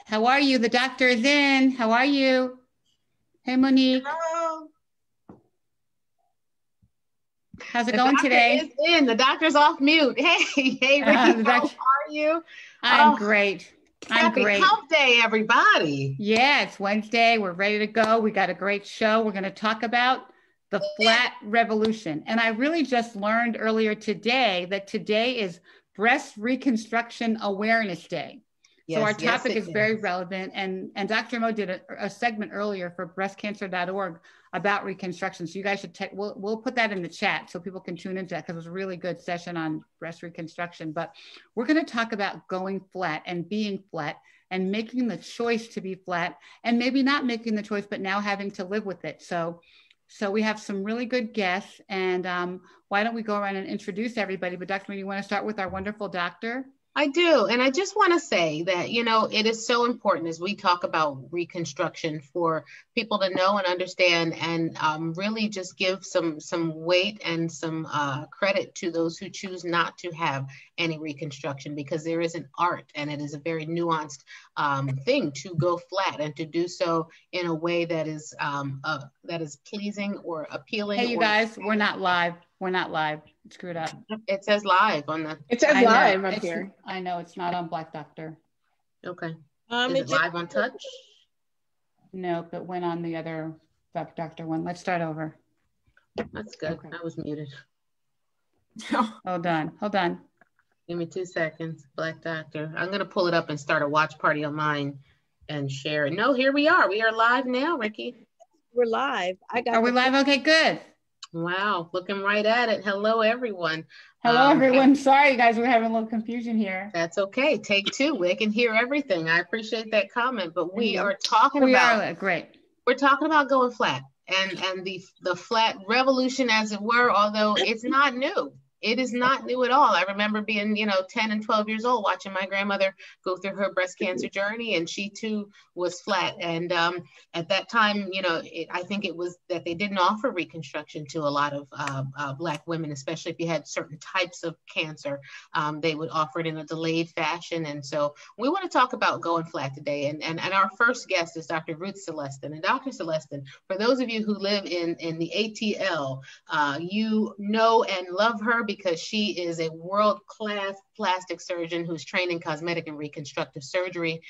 How are you? The doctor is in. How are you? Hey, Monique. Hello. How's it going today? Is in. The doctor's off mute. Hey, Ricky, how are you? I'm great. Happy Hump Day, everybody. Yeah, it's Wednesday. We're ready to go. We got a great show. We're going to talk about the flat revolution. And I really just learned earlier today that today is Breast Reconstruction Awareness Day. So our topic is very relevant. And Dr. Mo did a segment earlier for breastcancer.org about reconstruction. So you guys should we'll put that in the chat so people can tune into that, because it was a really good session on breast reconstruction. But we're going to talk about going flat and being flat and making the choice to be flat, and maybe not making the choice, but now having to live with it. So we have some really good guests, and why don't we go around and introduce everybody? But Dr. Mo, you want to start with our wonderful doctor? I do. And I just want to say that, it is so important as we talk about reconstruction for people to know and understand, and really just give some weight and some credit to those who choose not to have any reconstruction, because there is an art, and it is a very nuanced thing to go flat and to do so in a way that is pleasing or appealing. Hey, you guys, we're not live. We're not live. It's screwed up. It says live on the. It says live up here. I know it's not on Black Doctor. Okay. Is it live on Touch? No, but went on the other Black Doctor one. Let's start over. That's good. Okay. I was muted. Hold on. Give me 2 seconds. Black Doctor. I'm gonna pull it up and start a watch party on mine and share it. No, here we are. We are live now, Ricky. We're live. Are we live? Okay, good. Wow, looking right at it. Hello, everyone. Hello, everyone. Sorry, guys, we're having a little confusion here. That's okay. Take two. We can hear everything. I appreciate that comment, but we are talking about great. We're talking about going flat and the flat revolution, as it were, although it's not new. It is not new at all. I remember being, 10 and 12 years old, watching my grandmother go through her breast cancer journey, and she too was flat. And at that time, I think it was that they didn't offer reconstruction to a lot of Black women, especially if you had certain types of cancer. They would offer it in a delayed fashion. And so we want to talk about going flat today. And our first guest is Dr. Ruth Celestin. And Dr. Celestin, for those of you who live in the ATL, you know and love her, because she is a world-class plastic surgeon who's trained in cosmetic and reconstructive surgery.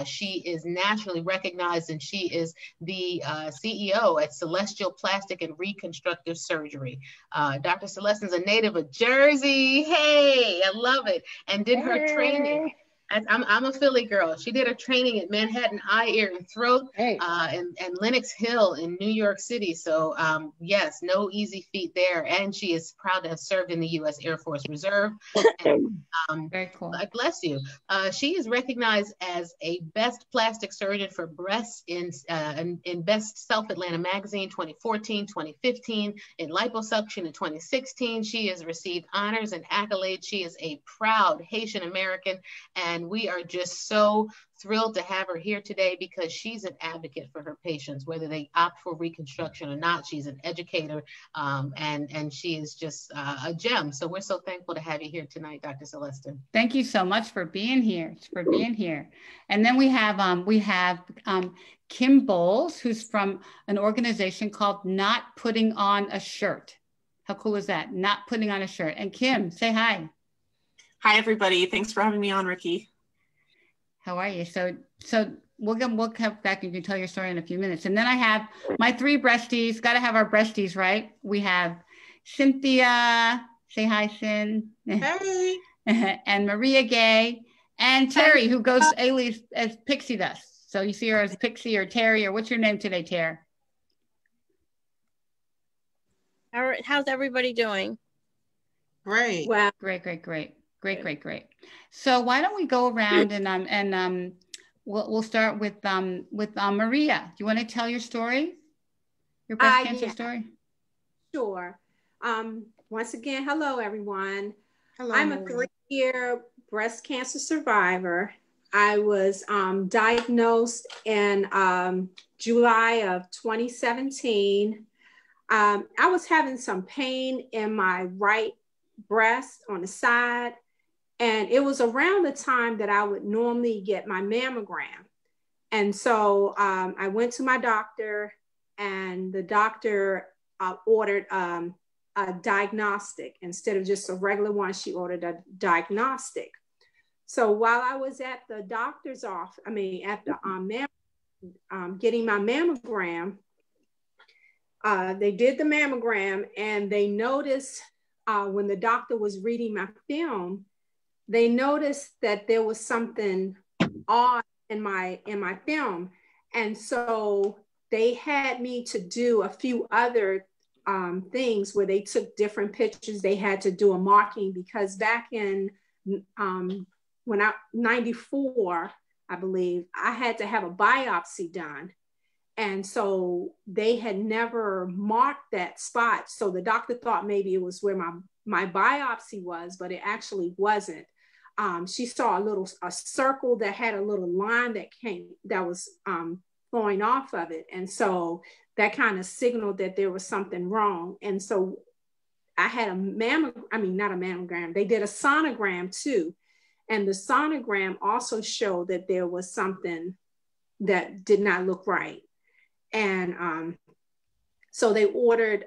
She is nationally recognized, and she is the CEO at Celestial Plastic and Reconstructive Surgery. Dr. Celestin's a native of Jersey. Hey, I love it. And did her training. I'm a Philly girl. She did her training at Manhattan Eye, Ear, and Throat, and Lenox Hill in New York City. So yes, no easy feat there. And she is proud to have served in the U.S. Air Force Reserve. And, very cool. God bless you. She is recognized as a best plastic surgeon for breasts in Best Self Atlanta Magazine 2014, 2015, in liposuction in 2016. She has received honors and accolades. She is a proud Haitian American, and we are just so thrilled to have her here today, because she's an advocate for her patients, whether they opt for reconstruction or not. She's an educator, and she is just a gem. So we're so thankful to have you here tonight, Dr. Celestin. Thank you so much for being here. And then we have Kim Bowles, who's from an organization called Not Putting on a Shirt. How cool is that? Not Putting on a Shirt. And Kim, say hi. Hi, everybody. Thanks for having me on, Ricky. How are you? So we'll come back and you can tell your story in a few minutes. And then I have my three breasties. Got to have our breasties, right? We have Cynthia. Say hi, Cyn. Hey. And Maria Gay. And Terry, who goes alias as Pixie Dust. So you see her as Pixie or Terry, or what's your name today, Terry? How's everybody doing? Great. Wow. Great. So why don't we go around and we'll start with Maria. Do you want to tell your story? Your breast cancer story? Sure. Once again, hello everyone. Hello. I'm a 3-year breast cancer survivor. I was diagnosed in July of 2017. I was having some pain in my right breast on the side, And it was around the time that I would normally get my mammogram. And so I went to my doctor, and the doctor ordered a diagnostic. Instead of just a regular one, she ordered a diagnostic. So while I was at the doctor's office, at the getting my mammogram, they did the mammogram, and they noticed when the doctor was reading my film, they noticed that there was something odd in my film. And so they had me to do a few other things where they took different pictures. They had to do a marking, because back in 94, I believe, I had to have a biopsy done. And so they had never marked that spot. So the doctor thought maybe it was where my biopsy was, but it actually wasn't. She saw a circle that had a little line that was flowing off of it. And so that kind of signaled that there was something wrong. And so I had not a mammogram. They did a sonogram too. And the sonogram also showed that there was something that did not look right. And so they ordered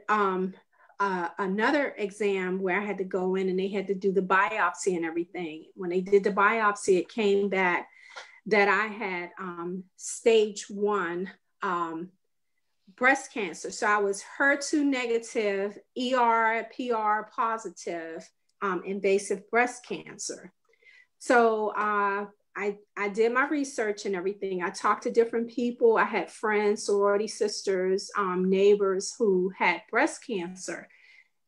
another exam where I had to go in, and they had to do the biopsy and everything. When they did the biopsy, it came back that I had stage 1 breast cancer. So I was HER2 negative, ER, PR positive, invasive breast cancer. So I did my research and everything. I talked to different people. I had friends, sorority sisters, neighbors who had breast cancer.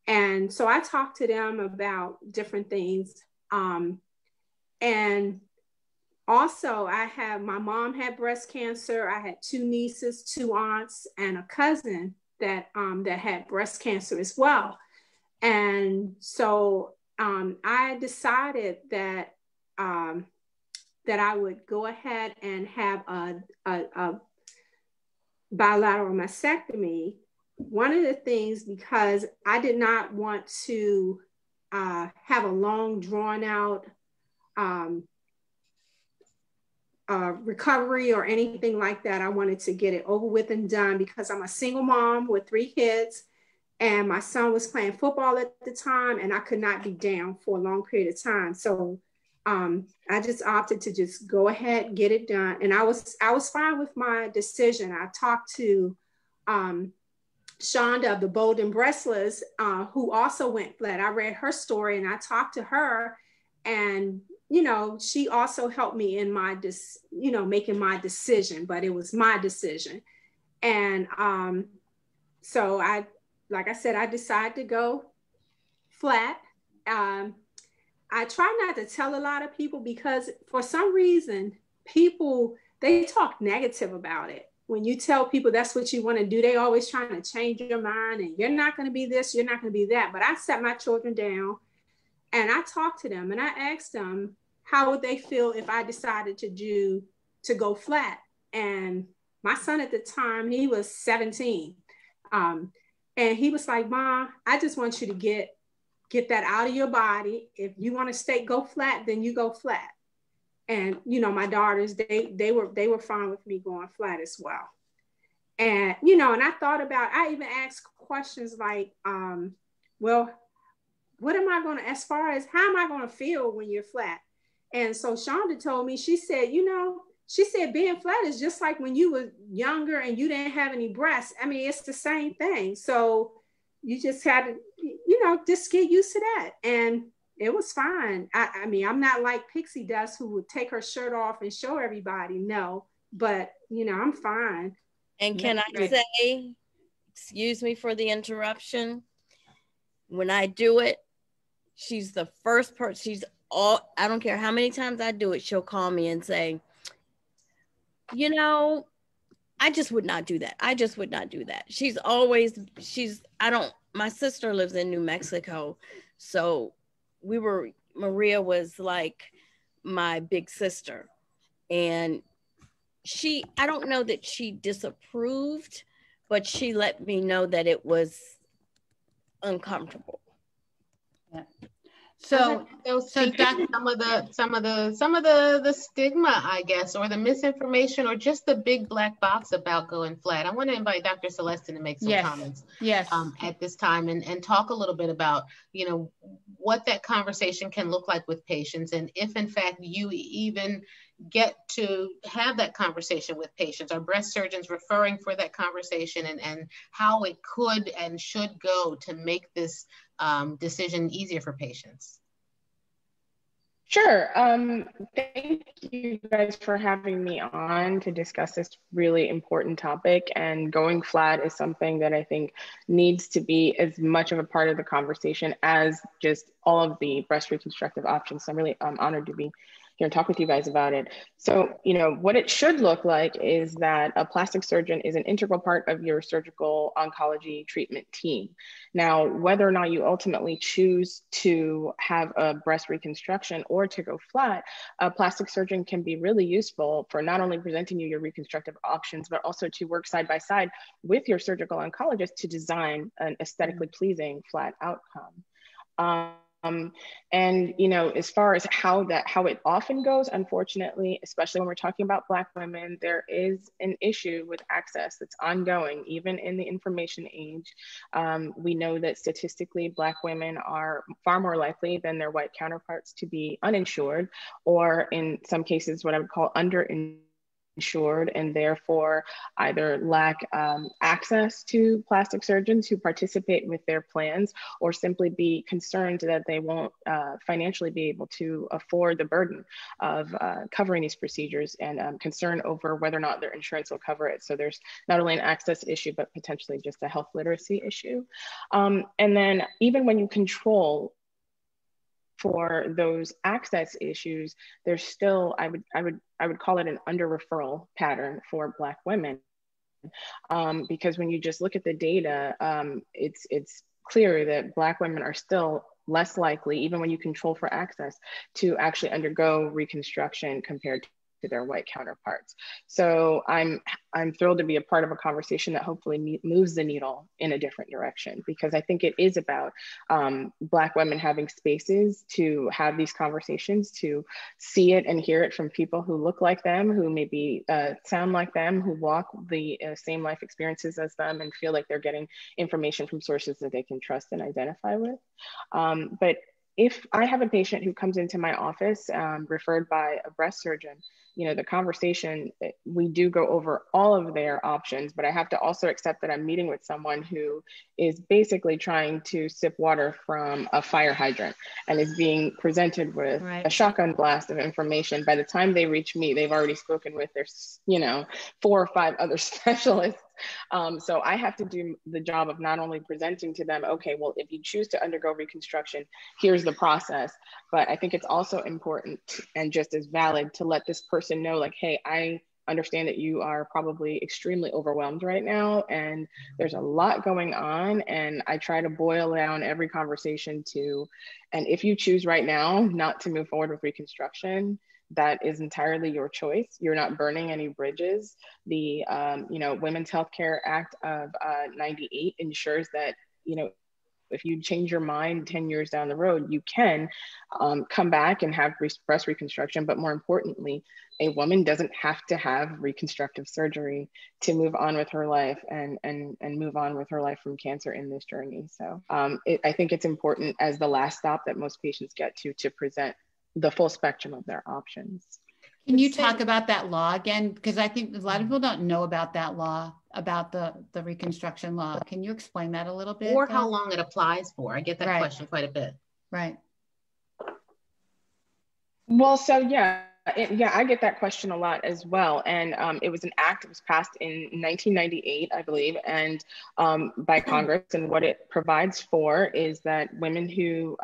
And so I talked to them about different things. And also my mom had breast cancer. I had 2 nieces, 2 aunts, and a cousin that had breast cancer as well. And so I decided that I would go ahead and have a bilateral mastectomy. One of the things, because I did not want to have a long, drawn out recovery or anything like that. I wanted to get it over with and done, because I'm a single mom with 3 kids, and my son was playing football at the time, and I could not be down for a long period of time. So I just opted to just go ahead and get it done. And I was fine with my decision. I talked to Shonda of the Bolden Brestlers, who also went flat. I read her story, and I talked to her, and she also helped me in my making my decision, but it was my decision. And so like I said, I decided to go flat. I try not to tell a lot of people, because for some reason, people, they talk negative about it. When you tell people that's what you want to do, they always trying to change your mind, and you're not going to be this, you're not going to be that. But I sat my children down, and I talked to them, and I asked them, how would they feel if I decided to go flat? And my son at the time, he was 17. And he was like, Mom, I just want you to get that out of your body. If you want to go flat, then you go flat. And, my daughters, they were fine with me going flat as well. And, and I even asked questions like, well, what am I going to, as far as how am I going to feel when you're flat? And so Shonda told me, she said, being flat is just like when you were younger and you didn't have any breasts. I mean, it's the same thing. So you just had to, just get used to that. And it was fine. I mean, I'm not like Pixie Dust, who would take her shirt off and show everybody. No, but I'm fine. And can I say, excuse me for the interruption, when I do it, she's the first person, I don't care how many times I do it, she'll call me and say, I just would not do that. I just would not do that. My sister lives in New Mexico. So Maria was like my big sister. And I don't know that she disapproved, but she let me know that it was uncomfortable. Yeah. So, so Dr. some of the stigma, I guess, or the misinformation, or just the big black box about going flat. I want to invite Dr. Celestin to make some comments at this time and talk a little bit about, you know, what that conversation can look like with patients, and if in fact you even get to have that conversation with patients. Are breast surgeons referring for that conversation, and how it could and should go to make this decision easier for patients? Sure. Thank you guys for having me on to discuss this really important topic. And going flat is something that I think needs to be as much of a part of the conversation as just all of the breast reconstructive options. So I'm really honored to be here and talk with you guys about it. So, you know, what it should look like is that a plastic surgeon is an integral part of your surgical oncology treatment team. Now, whether or not you ultimately choose to have a breast reconstruction or to go flat, a plastic surgeon can be really useful for not only presenting you your reconstructive options, but also to work side by side with your surgical oncologist to design an aesthetically pleasing flat outcome. And, you know, as far as how it often goes, unfortunately, especially when we're talking about Black women, there is an issue with access that's ongoing, even in the information age. We know that statistically, Black women are far more likely than their white counterparts to be uninsured, or in some cases, what I would call underinsured, and therefore either lack access to plastic surgeons who participate with their plans, or simply be concerned that they won't financially be able to afford the burden of covering these procedures, and concern over whether or not their insurance will cover it. So there's not only an access issue, but potentially just a health literacy issue. And then even when you control for those access issues, there's still, I would call it an under referral pattern for Black women. Because when you just look at the data, it's clear that Black women are still less likely, even when you control for access, to actually undergo reconstruction compared to their white counterparts. So I'm thrilled to be a part of a conversation that hopefully moves the needle in a different direction, because I think it is about Black women having spaces to have these conversations, to see it and hear it from people who look like them, who maybe sound like them, who walk the same life experiences as them, and feel like they're getting information from sources that they can trust and identify with. But if I have a patient who comes into my office referred by a breast surgeon, you know, the conversation, we do go over all of their options, but I have to also accept that I'm meeting with someone who is basically trying to sip water from a fire hydrant and is being presented with a shotgun blast of information. By the time they reach me, they've already spoken with their, you know, 4 or 5 other specialists. So I have to do the job of not only presenting to them, okay, well, if you choose to undergo reconstruction, here's the process. But I think it's also important and just as valid to let this person know, like, hey, I understand that you are probably extremely overwhelmed right now, and there's a lot going on. And I try to boil down every conversation to, and if you choose right now not to move forward with reconstruction, that is entirely your choice. You're not burning any bridges. The you know, Women's Healthcare Act of '98 ensures that, you know, if you change your mind 10 years down the road, you can come back and have breast reconstruction. But more importantly, a woman doesn't have to have reconstructive surgery to move on with her life and move on with her life from cancer in this journey. So I think it's important as the last stop that most patients get to present the full spectrum of their options. Can you talk about that law again? Because I think a lot of people don't know about that law, about the reconstruction law. Can you explain that a little bit? Or how long it applies for? I get that question quite a bit. Right. Well, so yeah, I get that question a lot as well. And it was an act that was passed in 1998, I believe, and by Congress. And what it provides for is that women who,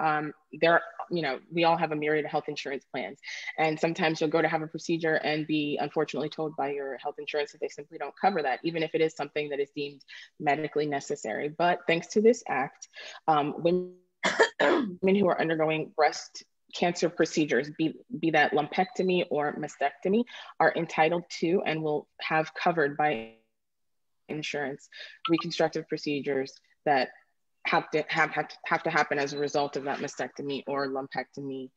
you know, we all have a myriad of health insurance plans. And sometimes you'll go to have a procedure and be unfortunately told by your health insurance that they simply don't cover that, even if it is something that is deemed medically necessary. But thanks to this act, women who are undergoing breast cancer procedures, be that lumpectomy or mastectomy, are entitled to and will have covered by insurance reconstructive procedures that have to happen as a result of that mastectomy or lumpectomy,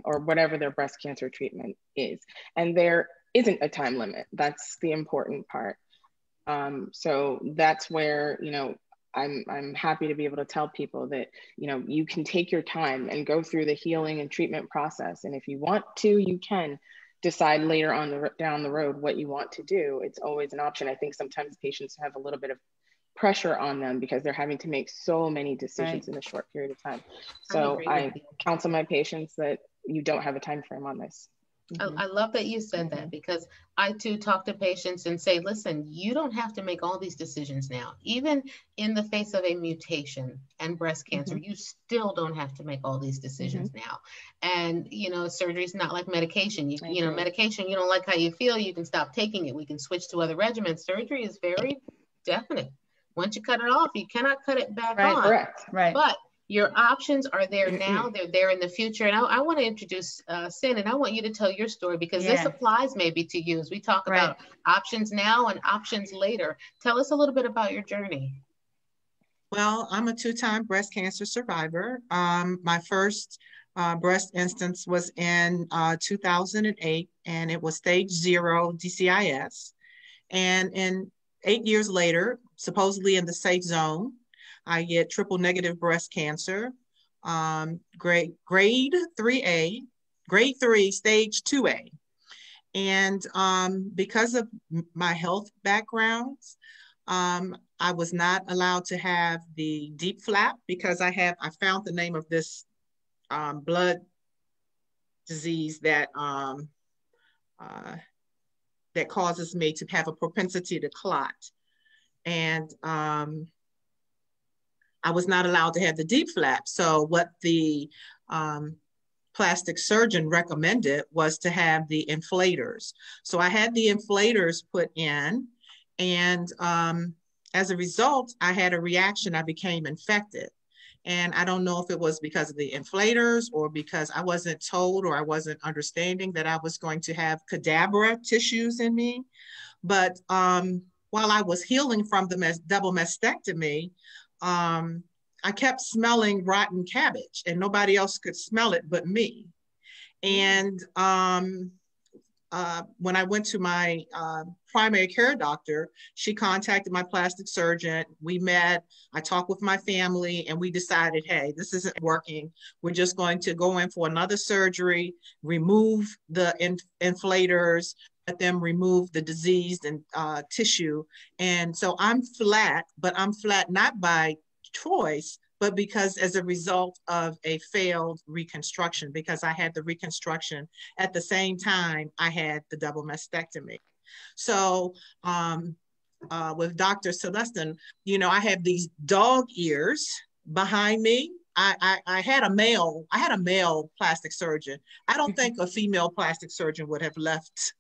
or whatever their breast cancer treatment is. And there isn't a time limit. That's the important part. So that's where, you know, I'm happy to be able to tell people that, you know, you can take your time and go through the healing and treatment process. And if you want to, you can decide later on down the road what you want to do. It's always an option. I think sometimes patients have a little bit of pressure on them because they're having to make so many decisions in a short period of time. So I counsel my patients that you don't have a time frame on this. I love that you said that, because I too talk to patients and say, listen, you don't have to make all these decisions now. Even in the face of a mutation and breast cancer, you still don't have to make all these decisions now. And, you know, surgery is not like medication. You know, medication, you don't like how you feel, you can stop taking it. We can switch to other regimens. Surgery is very definite. Once you cut it off, you cannot cut it back on. Correct. Right. But your options are there now, they're there in the future. And I want to introduce Sin, and I want you to tell your story, because this applies maybe to you as we talk about options now and options later. Tell us a little bit about your journey. Well, I'm a 2-time breast cancer survivor. My first breast instance was in 2008, and it was stage 0 DCIS. And in 8 years later, supposedly in the safe zone, I get triple negative breast cancer, grade 3A, grade 3, stage 2A. And because of my health backgrounds, I was not allowed to have the DIEP flap, because I found the name of this blood disease that that causes me to have a propensity to clot. And I was not allowed to have the DIEP flap. So what the plastic surgeon recommended was to have the inflators. So I had the inflators put in, and as a result, I had a reaction. I became infected. And I don't know if it was because of the inflators or because I wasn't told or I wasn't understanding that I was going to have cadabra tissues in me. But while I was healing from the double mastectomy, I kept smelling rotten cabbage, and nobody else could smell it but me. And when I went to my primary care doctor, she contacted my plastic surgeon. We met, I talked with my family, and we decided, hey, this isn't working. We're just going to go in for another surgery, remove the inflators, let them remove the diseased and tissue. And so I'm flat, but I'm flat not by choice, but because as a result of a failed reconstruction, because I had the reconstruction at the same time I had the double mastectomy. So with Dr. Celestin, you know, I have these dog ears behind me. I had a male plastic surgeon. I don't think a female plastic surgeon would have left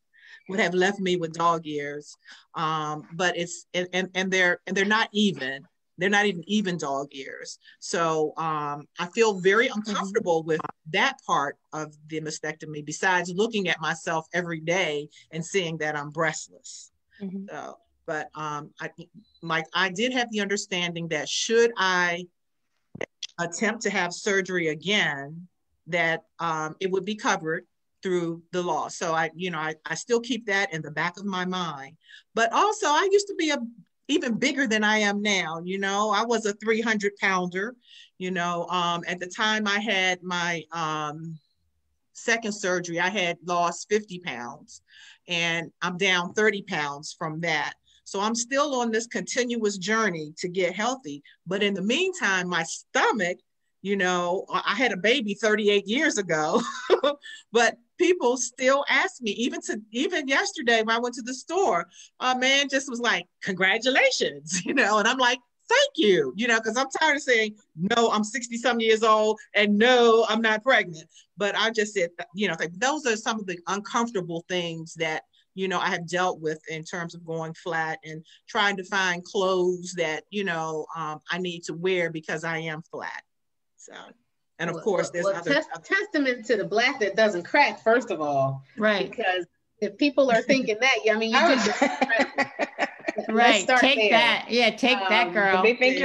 me with dog ears, but they're not even. They're not even dog ears. So I feel very uncomfortable with that part of the mastectomy, besides looking at myself every day and seeing that I'm breastless. So, but I did have the understanding that should I attempt to have surgery again, that it would be covered through the law. So I still keep that in the back of my mind. But also, I used to be even bigger than I am now. You know, I was a 300-pounder. You know, at the time I had my second surgery, I had lost 50 pounds, and I'm down 30 pounds from that. So I'm still on this continuous journey to get healthy. But in the meantime, my stomach, you know, I had a baby 38 years ago, but people still ask me, even yesterday when I went to the store, a man just was like, congratulations, you know, and I'm like, thank you, you know, because I'm tired of saying, no, I'm 60-some years old, and no, I'm not pregnant. But I just said, you know, like, those are some of the uncomfortable things that, you know, I have dealt with in terms of going flat and trying to find clothes that, you know, I need to wear because I am flat. So, and of course, there's other testament to the black that doesn't crack, first of all. Right. Because if people are thinking that, I mean, you just right. Take there. That. Yeah, take that, girl. They think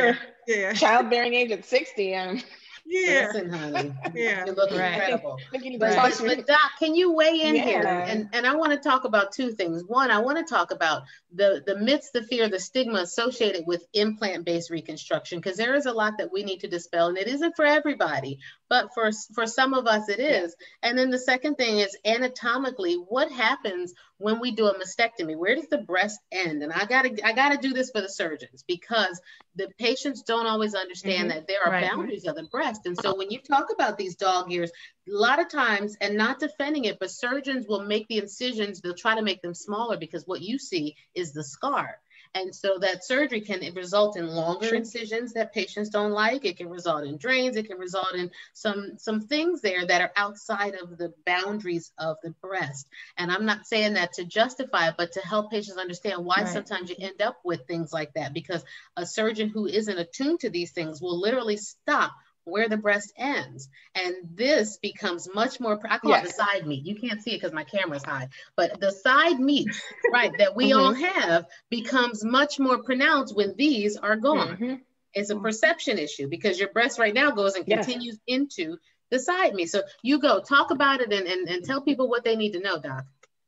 Yeah. childbearing age at 60. Yeah. Listen, honey, Yeah. you look Right. incredible. I think you need to But, talk but, to but Doc, can you weigh in here? Yeah. And I want to talk about two things. One, I want to talk about the myths, the fear, the stigma associated with implant-based reconstruction, because there is a lot that we need to dispel, and it isn't for everybody, but for some of us it is. Yeah. And then the second thing is anatomically, what happens when we do a mastectomy? Where does the breast end? And I gotta do this for the surgeons, because the patients don't always understand that there are boundaries of the breast. And so when you talk about these dog ears, a lot of times, and not defending it, but surgeons will make the incisions, they'll try to make them smaller because what you see is the scar. And so that surgery can result in longer incisions that patients don't like. It can result in drains. It can result in some things there that are outside of the boundaries of the breast. And I'm not saying that to justify it, but to help patients understand why sometimes you end up with things like that, because a surgeon who isn't attuned to these things will literally stop where the breast ends. And this becomes much more, I call it the side meat. You can't see it because my camera's high, but the side meat, right, that we all have becomes much more pronounced when these are gone. It's a perception issue, because your breast right now goes and continues into the side meat. So you go talk about it and tell people what they need to know, Doc.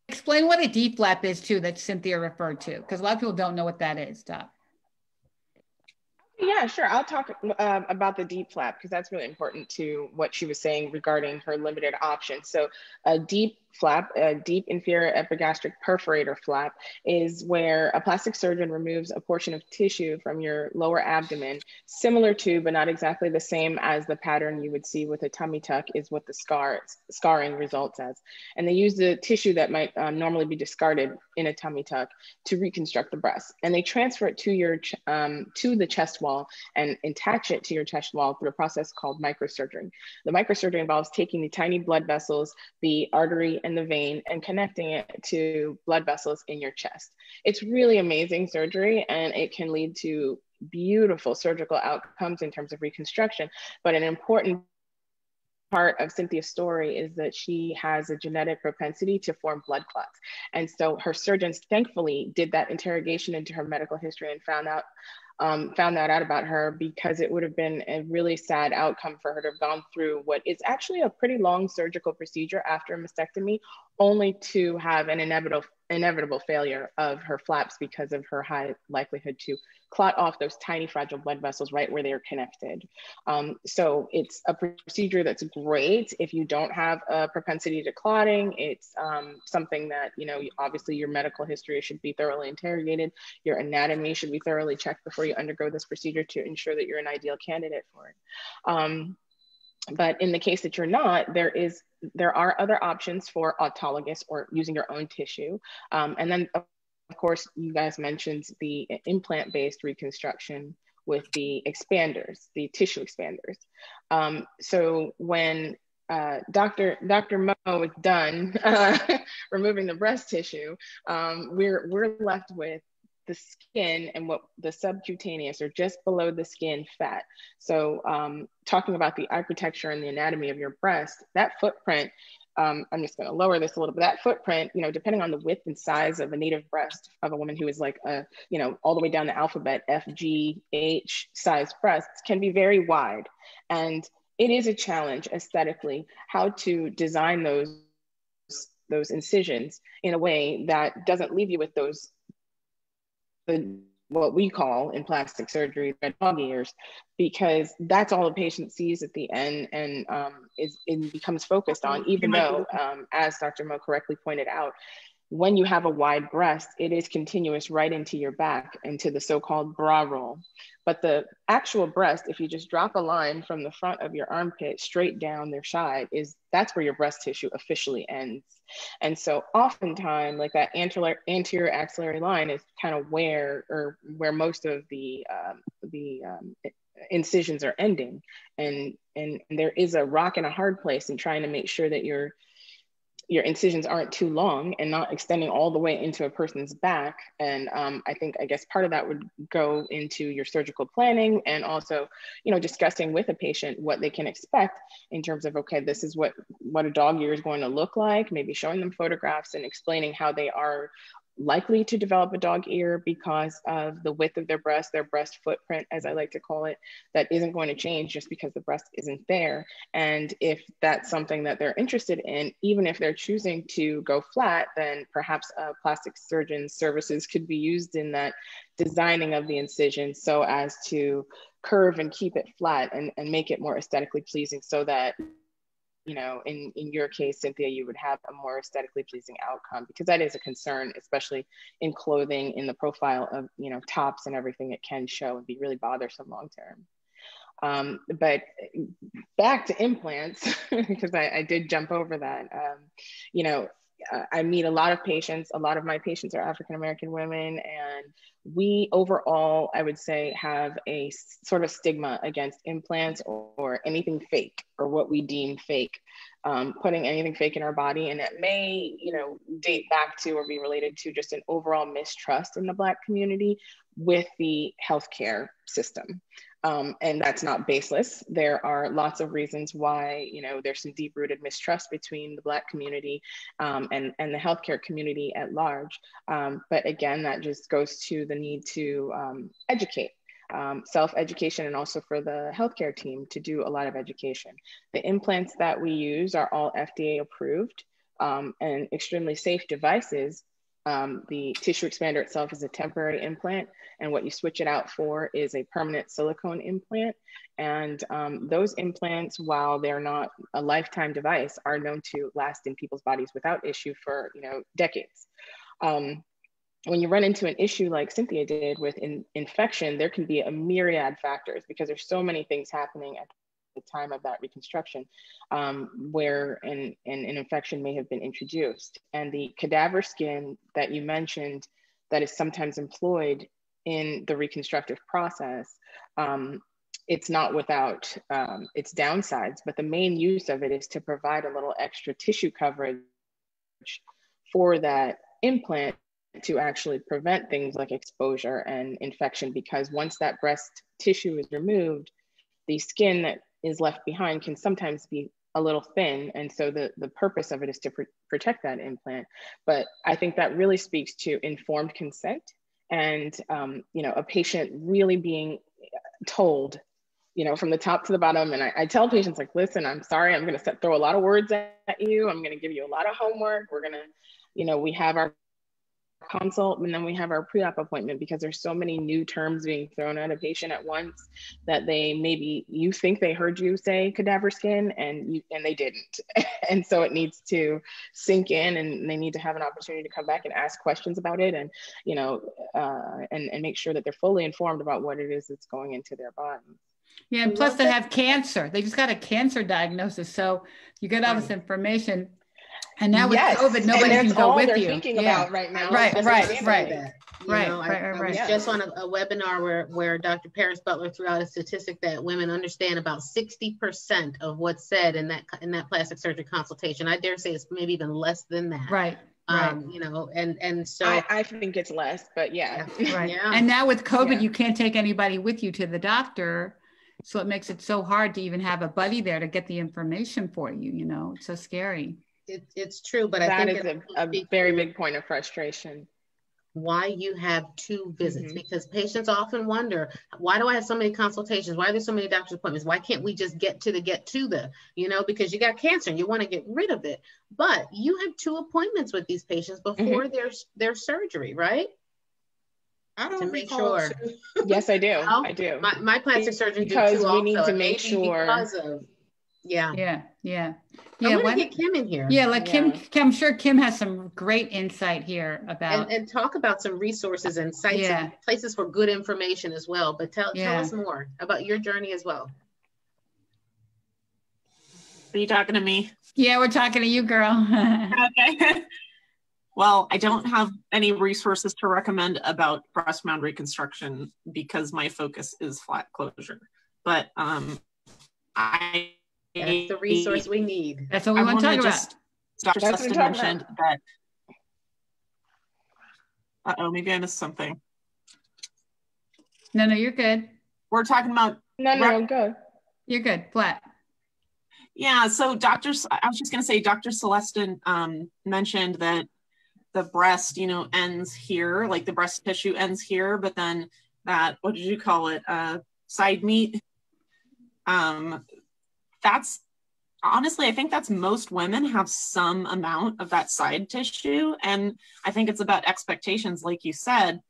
Explain what a D-flap is too, that Cynthia referred to, because a lot of people don't know what that is, Doc. Yeah, sure. I'll talk about the DIEP flap, because that's really important to what she was saying regarding her limited options. So a DIEP flap, a deep inferior epigastric perforator flap, is where a plastic surgeon removes a portion of tissue from your lower abdomen, similar to, but not exactly the same as the pattern you would see with a tummy tuck is what the scarring results as. And they use the tissue that might normally be discarded in a tummy tuck to reconstruct the breast. And they transfer it to your to the chest wall and attach it to your chest wall through a process called microsurgery. The microsurgery involves taking the tiny blood vessels, the artery and the vein, and connecting it to blood vessels in your chest. It's really amazing surgery, and it can lead to beautiful surgical outcomes in terms of reconstruction. But an important part of Cynthia's story is that she has a genetic propensity to form blood clots. And so her surgeons thankfully did that interrogation into her medical history and found that out about her, because it would have been a really sad outcome for her to have gone through what is actually a pretty long surgical procedure after a mastectomy, only to have an inevitable failure of her flaps because of her high likelihood to clot off those tiny fragile blood vessels right where they're connected. So it's a procedure that's great if you don't have a propensity to clotting. It's something that, you know, obviously your medical history should be thoroughly interrogated. Your anatomy should be thoroughly checked before you undergo this procedure to ensure that you're an ideal candidate for it. But in the case that you're not, there are other options for autologous or using your own tissue. And then of course, you guys mentioned the implant-based reconstruction with the expanders, the tissue expanders. So when Dr. Mo is done removing the breast tissue, we're left with the skin and what the subcutaneous or just below the skin fat. So talking about the architecture and the anatomy of your breast, that footprint, I'm just going to lower this a little bit. That footprint, you know, depending on the width and size of a native breast of a woman who is like a, you know, all the way down the alphabet, F, G, H size breasts can be very wide. And it is a challenge aesthetically how to design those incisions in a way that doesn't leave you with those, what we call in plastic surgery, red dog ears, because that's all the patient sees at the end and it becomes focused on, even though, as Dr. Mo correctly pointed out, when you have a wide breast, it is continuous right into your back, into the so-called bra roll. But the actual breast, if you just drop a line from the front of your armpit straight down their side, that's where your breast tissue officially ends. And so oftentimes, like that anterior axillary line is kind of where most of the incisions are ending. And there is a rock and a hard place in trying to make sure that your incisions aren't too long and not extending all the way into a person's back. And I guess part of that would go into your surgical planning and also, you know, discussing with a patient what they can expect in terms of, okay, this is what a dog ear is going to look like, maybe showing them photographs and explaining how they are likely to develop a dog ear because of the width of their breast footprint, as I like to call it, that isn't going to change just because the breast isn't there. And if that's something that they're interested in, even if they're choosing to go flat, then perhaps a plastic surgeon's services could be used in that designing of the incision so as to curve and keep it flat and make it more aesthetically pleasing, so that, you know, in your case, Cynthia, you would have a more aesthetically pleasing outcome, because that is a concern, especially in clothing, in the profile of, you know, tops and everything. It can show and be really bothersome long term. But back to implants, because I did jump over that. You know, I meet a lot of patients. A lot of my patients are African-American women, and we overall, I would say, have a sort of stigma against implants or anything fake, or what we deem fake, putting anything fake in our body. And it may, you know, date back to or be related to just an overall mistrust in the Black community with the healthcare system. And that's not baseless. There are lots of reasons why, you know, there's some deep-rooted mistrust between the Black community and the healthcare community at large. But again, that just goes to the need to educate, self-education, and also for the healthcare team to do a lot of education. The implants that we use are all FDA approved and extremely safe devices. The tissue expander itself is a temporary implant, and what you switch it out for is a permanent silicone implant. And those implants, while they're not a lifetime device, are known to last in people's bodies without issue for, you know, decades. When you run into an issue like Cynthia did with infection, there can be a myriad factors, because there's so many things happening at the time of that reconstruction where an infection may have been introduced. And the cadaver skin that you mentioned that is sometimes employed in the reconstructive process, it's not without its downsides, but the main use of it is to provide a little extra tissue coverage for that implant to actually prevent things like exposure and infection, because once that breast tissue is removed, the skin that is left behind can sometimes be a little thin. And so the purpose of it is to protect that implant. But I think that really speaks to informed consent and, you know, a patient really being told, you know, from the top to the bottom. And I tell patients, like, listen, I'm sorry, I'm going to throw a lot of words at you. I'm going to give you a lot of homework. We're going to, you know, we have our consult and then we have our pre-op appointment, because there's so many new terms being thrown at a patient at once that they maybe, you think they heard you say cadaver skin and they didn't. And so it needs to sink in, and they need to have an opportunity to come back and ask questions about it, and, you know, and make sure that they're fully informed about what it is that's going into their body. Yeah, and plus they have cancer. They just got a cancer diagnosis. So you get all this information. And now with COVID, nobody can go with you. Thinking about right now. Right. I was just on a webinar where Dr. Paris Butler threw out a statistic that women understand about 60% of what's said in that plastic surgery consultation. I dare say it's maybe even less than that. Right. You know, and so I think it's less, but yeah. Right. Yeah. And now with COVID, you can't take anybody with you to the doctor. So it makes it so hard to even have a buddy there to get the information for you. You know, it's so scary. It's true, but I think that is a very big point of frustration. Why you have two visits, because patients often wonder, why do I have so many consultations? Why are there so many doctor's appointments? Why can't we just get to the, you know, because you got cancer and you want to get rid of it. But you have 2 appointments with these patients before their surgery, right? I don't to make sure. Yes, I do. Well, I do. My plastic surgeon because do too. We need to make sure. Because of, Yeah. I want to get Kim in here. Yeah, like Kim, I'm sure Kim has some great insight here about and talk about some resources and sites and places for good information as well. But tell us more about your journey as well. Are you talking to me? Yeah, we're talking to you, girl. Okay. Well, I don't have any resources to recommend about breast mound reconstruction because my focus is flat closure. But that's the resource we need. That's what we want to talk about. Dr. Seston mentioned that. Maybe I missed something. No, you're good. We're talking about. No, good. You're good. Flat. Yeah. So I was just going to say, Dr. Celestin mentioned that the breast, you know, ends here, like the breast tissue ends here, but then that, what did you call it? Side meat. That's honestly, I think that's most women have some amount of that side tissue. And I think it's about expectations. Like you said,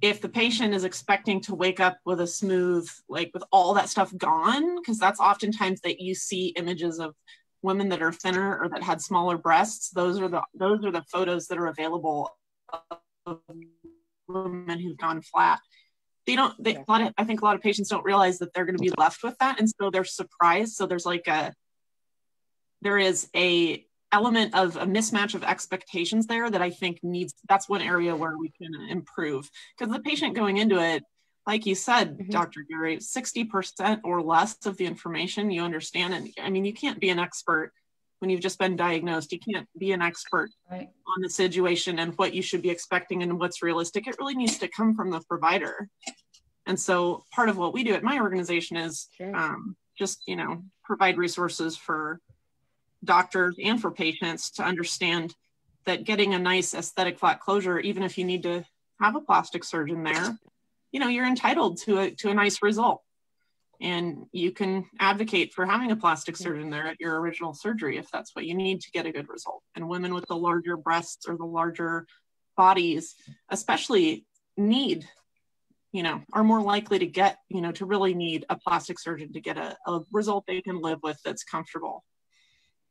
if the patient is expecting to wake up with a smooth, like with all that stuff gone, because that's oftentimes that you see images of women that are thinner or that had smaller breasts. Those are the photos that are available of women who've gone flat. I think a lot of patients don't realize that they're going to be left with that. And so they're surprised. So there is a element of a mismatch of expectations there that I think that's one area where we can improve. Because the patient going into it, like you said, Dr. Gary, 60% or less of the information you understand. And I mean, you can't be an expert when you've just been diagnosed. You can't be an expert on the situation and what you should be expecting and what's realistic. It really needs to come from the provider. And so part of what we do at my organization is just, you know, provide resources for doctors and for patients to understand that getting a nice aesthetic flat closure, even if you need to have a plastic surgeon there, you know, you're entitled to a nice result. And you can advocate for having a plastic surgeon there at your original surgery if that's what you need to get a good result. And women with the larger breasts or the larger bodies, especially are more likely to get, you know, to really need a plastic surgeon to get a result they can live with that's comfortable.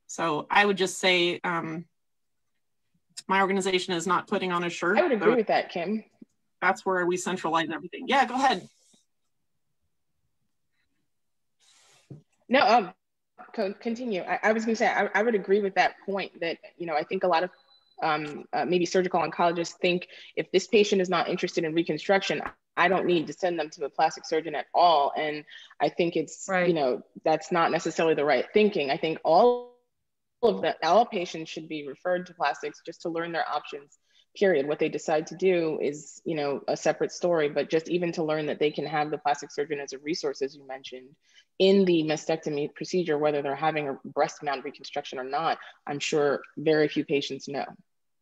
So I would just say my organization is not putting on a shirt. I would agree with that, Kim. That's where we centralize everything. Yeah, go ahead. No, continue. I was going to say, I would agree with that point that, you know, I think a lot of maybe surgical oncologists think if this patient is not interested in reconstruction, I don't need to send them to a plastic surgeon at all. And I think it's, you know, that's not necessarily the right thinking. I think all patients should be referred to plastics just to learn their options, period. What they decide to do is, you know, a separate story, but just even to learn that they can have the plastic surgeon as a resource, as you mentioned, in the mastectomy procedure, whether they're having a breast mount reconstruction or not, I'm sure very few patients know.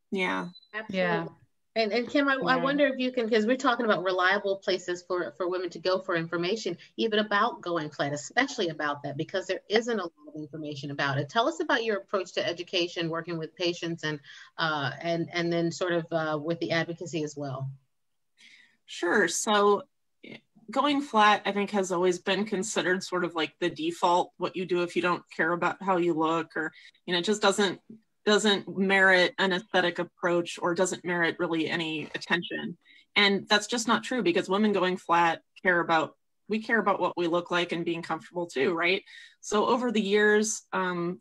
Yeah. Absolutely. Yeah. And Kim, I wonder if you can, because we're talking about reliable places for women to go for information, even about going flat, especially about that, because there isn't a lot of information about it. Tell us about your approach to education, working with patients, and then sort of with the advocacy as well. Sure. So going flat, I think, has always been considered sort of like the default, what you do if you don't care about how you look, or, you know, it just doesn't merit an aesthetic approach or doesn't merit really any attention. And that's just not true, because women going flat care about what we look like and being comfortable too, right? So over the years,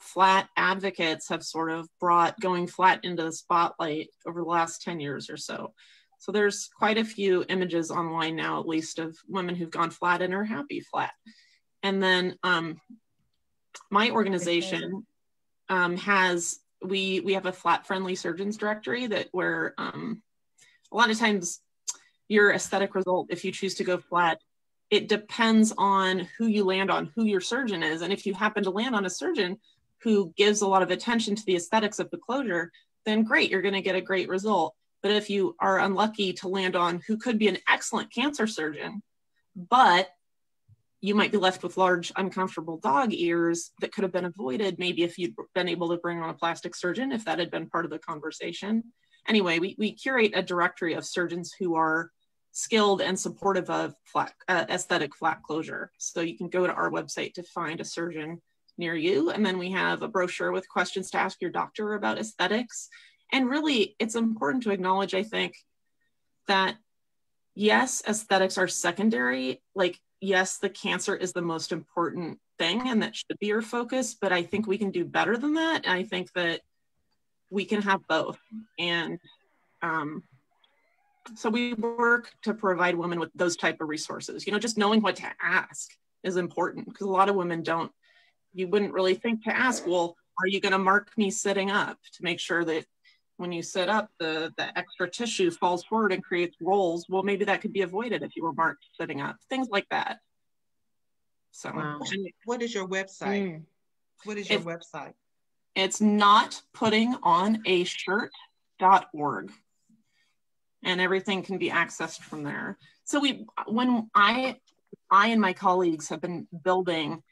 flat advocates have sort of brought going flat into the spotlight over the last 10 years or so. So there's quite a few images online now, at least, of women who've gone flat and are happy flat. And then my organization we have a flat friendly surgeons directory where a lot of times your aesthetic result, if you choose to go flat, it depends on who you land on, who your surgeon is. And if you happen to land on a surgeon who gives a lot of attention to the aesthetics of the closure, then great, you're going to get a great result. But if you are unlucky to land on who could be an excellent cancer surgeon, but you might be left with large, uncomfortable dog ears that could have been avoided, maybe if you'd been able to bring on a plastic surgeon, if that had been part of the conversation. Anyway, we curate a directory of surgeons who are skilled and supportive of aesthetic flat closure. So you can go to our website to find a surgeon near you. And then we have a brochure with questions to ask your doctor about aesthetics. And really, it's important to acknowledge, I think, that yes, aesthetics are secondary. Like, yes, the cancer is the most important thing and that should be your focus, but I think we can do better than that. And I think that we can have both. And so we work to provide women with those type of resources. You know, just knowing what to ask is important, because a lot of women you wouldn't really think to ask, well, are you going to mark me sitting up to make sure that when you sit up, the extra tissue falls forward and creates rolls? Well, maybe that could be avoided if you were marked sitting up, things like that. So what is your website? What is your website? It's Not Putting on a Shirt breastfeeding.org, and everything can be accessed from there. So when I and my colleagues have been building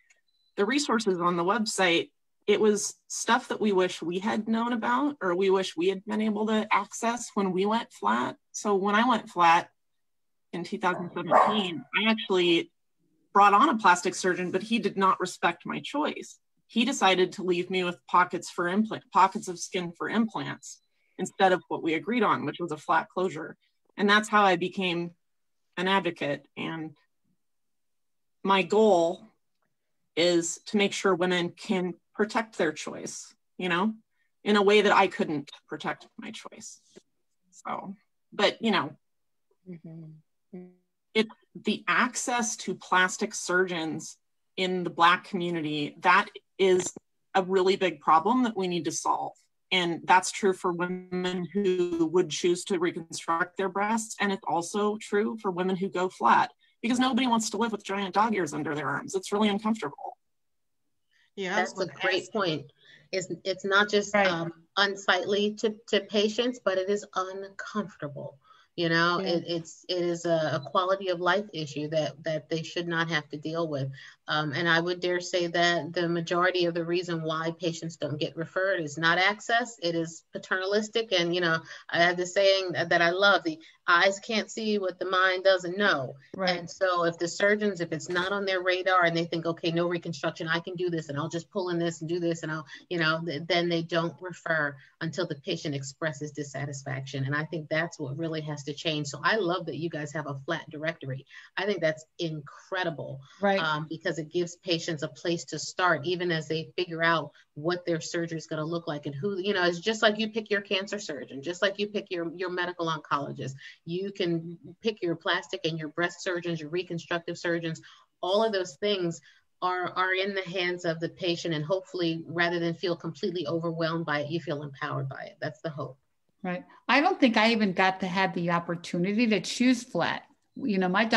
the resources on the website, it was stuff that we wish we had known about, or we wish we had been able to access when we went flat. So when I went flat in 2017, I actually brought on a plastic surgeon, but he did not respect my choice. He decided to leave me with pockets of skin for implants instead of what we agreed on, which was a flat closure. And that's how I became an advocate. And my goal is to make sure women can protect their choice, you know, in a way that I couldn't protect my choice. So, but, you know, it's the access to plastic surgeons in the Black community, that is a really big problem that we need to solve. And that's true for women who would choose to reconstruct their breasts. And it's also true for women who go flat, because nobody wants to live with giant dog ears under their arms. It's really uncomfortable. Yeah, that's a great point. It's not just unsightly to patients, but it is uncomfortable. You know, it is a quality of life issue that they should not have to deal with. And I would dare say that the majority of the reason why patients don't get referred is not access. It is paternalistic. And, you know, I have this saying that I love: the eyes can't see what the mind doesn't know. Right. And so if the surgeons, if it's not on their radar and they think, okay, no reconstruction, I can do this, and I'll just pull in this and do this, and I'll, you know, then they don't refer until the patient expresses dissatisfaction. And I think that's what really has to change. So I love that you guys have a flat directory. I think that's incredible. Right. Because it gives patients a place to start, even as they figure out what their surgery is going to look like, and who, you know, it's just like you pick your cancer surgeon, just like you pick your medical oncologist. You can pick your plastic and your breast surgeons, your reconstructive surgeons. All of those things are in the hands of the patient, and hopefully, rather than feel completely overwhelmed by it, you feel empowered by it. That's the hope. Right. I don't think I even got to have the opportunity to choose flat. You know, my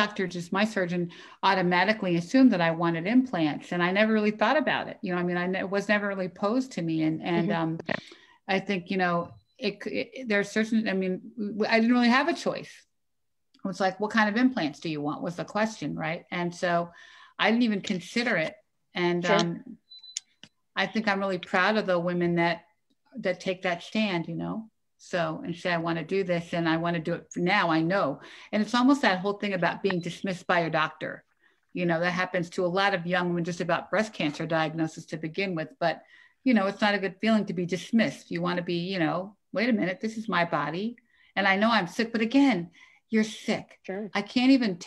surgeon automatically assumed that I wanted implants, and I never really thought about it. You know, I mean, it was never really posed to me. And I think, you know, there's certain, I mean, I didn't really have a choice. It was like, what kind of implants do you want was the question, right? And so I didn't even consider it. And I think I'm really proud of the women that take that stand, you know. So, and say, I want to do this, and I want to do it for now, I know. And it's almost that whole thing about being dismissed by your doctor. You know, that happens to a lot of young women just about breast cancer diagnosis to begin with. But, you know, it's not a good feeling to be dismissed. You want to be, you know, wait a minute, this is my body. And I know I'm sick, but again, you're sick. Sure. I can't even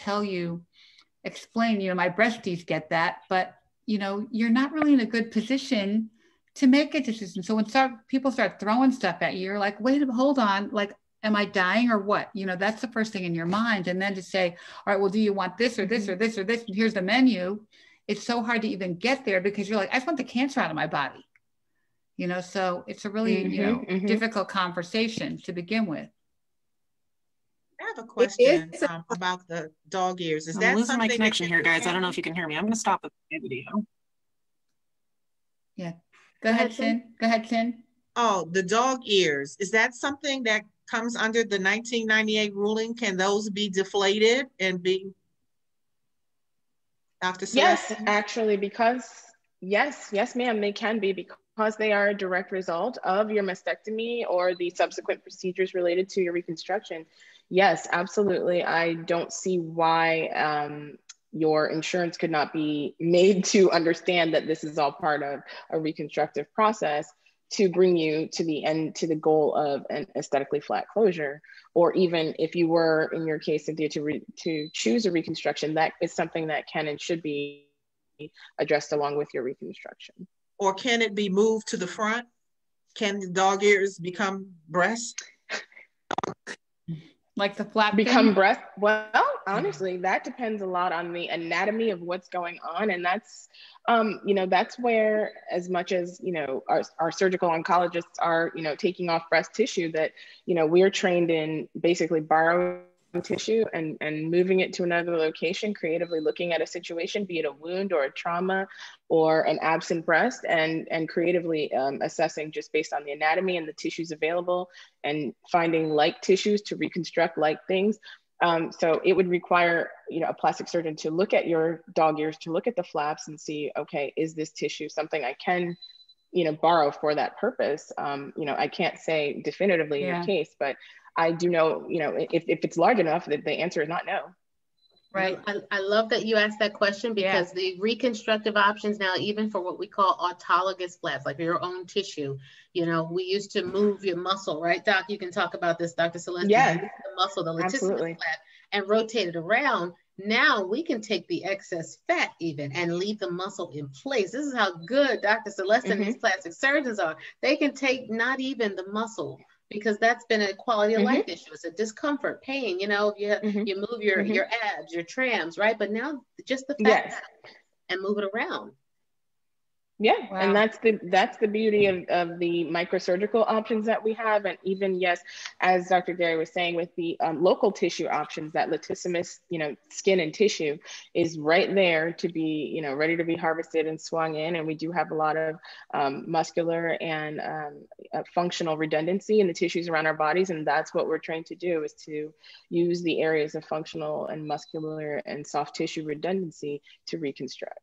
explain, you know, my breasties get that, but, you know, you're not really in a good position to make a decision. So when people start throwing stuff at you, you're like, wait, hold on, like, am I dying or what? You know, that's the first thing in your mind. And then to say, all right, well, do you want this or this or this or this? And here's the menu. It's so hard to even get there, because you're like, I just want the cancer out of my body. You know, so it's a really, you know, difficult conversation to begin with. I have a question about the dog ears. Is that losing my connection here, guys? I don't know if you can hear me. I'm going to stop the video. Yeah. Go ahead, Sin. Oh, the dog ears. Is that something that comes under the 1998 ruling? Can those be deflated and be, Dr. Celeste? Yes, actually, because yes, ma'am, they can be, because they are a direct result of your mastectomy or the subsequent procedures related to your reconstruction. Yes, absolutely. I don't see why your insurance could not be made to understand that this is all part of a reconstructive process to bring you to the end, to the goal of an aesthetically flat closure. Or even if you were, in your case, Cynthia, to choose a reconstruction, that is something that can and should be addressed along with your reconstruction. Or can it be moved to the front? Can the dog ears become breast? Like the flap become breast? Well, honestly, that depends a lot on the anatomy of what's going on. And that's, you know, that's where, as much as, you know, our surgical oncologists are, you know, taking off breast tissue, that, you know, we're trained in basically borrowing tissue and moving it to another location, creatively looking at a situation, be it a wound or a trauma or an absent breast, and creatively assessing just based on the anatomy and the tissues available, and finding like tissues to reconstruct like things. So it would require, a plastic surgeon to look at your dog ears, to look at the flaps and see, okay, is this tissue something I can, borrow for that purpose? I can't say definitively in your case, but I do know, if it's large enough, that the answer is not no. Right. I love that you asked that question, because the reconstructive options now, even for what we call autologous flats, like your own tissue, we used to move your muscle, right? Doc, you can talk about this, Dr. Celeste. Yeah. The muscle, the latissimus flat, and rotate it around. Now we can take the excess fat even and leave the muscle in place. This is how good Dr. Celeste and these plastic surgeons are. They can take not even the muscle, because that's been a quality of life issue. It's a discomfort, pain, you move your abs, your trams, right? But now just the fat and move it around. Yeah, wow. And that's the beauty of the microsurgical options that we have. And even, yes, as Dr. Gary was saying, with the local tissue options, that latissimus, skin and tissue is right there to be, ready to be harvested and swung in. And we do have a lot of muscular and functional redundancy in the tissues around our bodies. And that's what we're trying to do, is to use the areas of functional and muscular and soft tissue redundancy to reconstruct.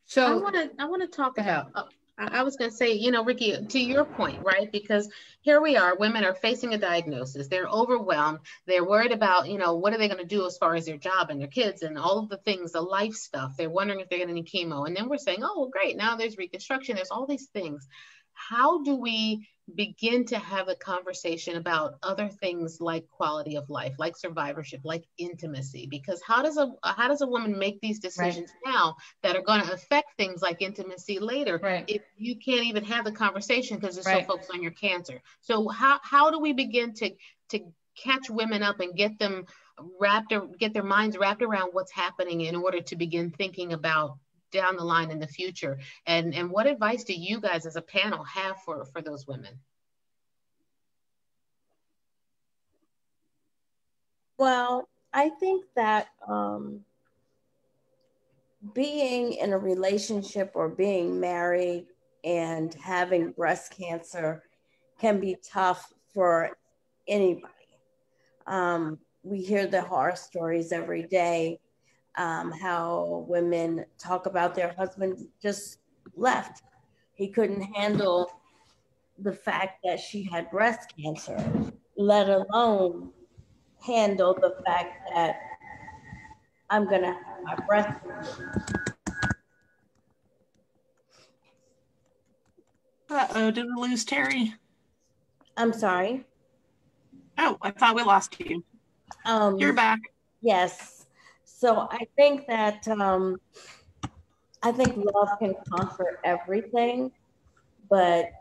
So I want to talk about, I was going to say, Ricky, to your point, right? Because here we are, women are facing a diagnosis. They're overwhelmed. They're worried about, what are they going to do as far as their job and their kids and all of the things, the life stuff. They're wondering if they're getting any chemo. And then we're saying, oh, well, great. Now there's reconstruction. There's all these things. How do we begin to have a conversation about other things like quality of life, like survivorship, like intimacy? Because how does a woman make these decisions now that are going to affect things like intimacy later, if you can't even have the conversation because you're so focused on your cancer? So how do we begin to catch women up and get them get their minds wrapped around what's happening in order to begin thinking about down the line in the future? And what advice do you guys as a panel have for those women? Well, I think that being in a relationship or being married and having breast cancer can be tough for anybody. We hear the horror stories every day. How women talk about their husband just left. He couldn't handle the fact that she had breast cancer, let alone handle the fact that I'm gonna have my breast cancer. Uh-oh, did we lose Terry? I'm sorry. Oh, I thought we lost you. You're back. Yes. So I think that love can conquer everything, but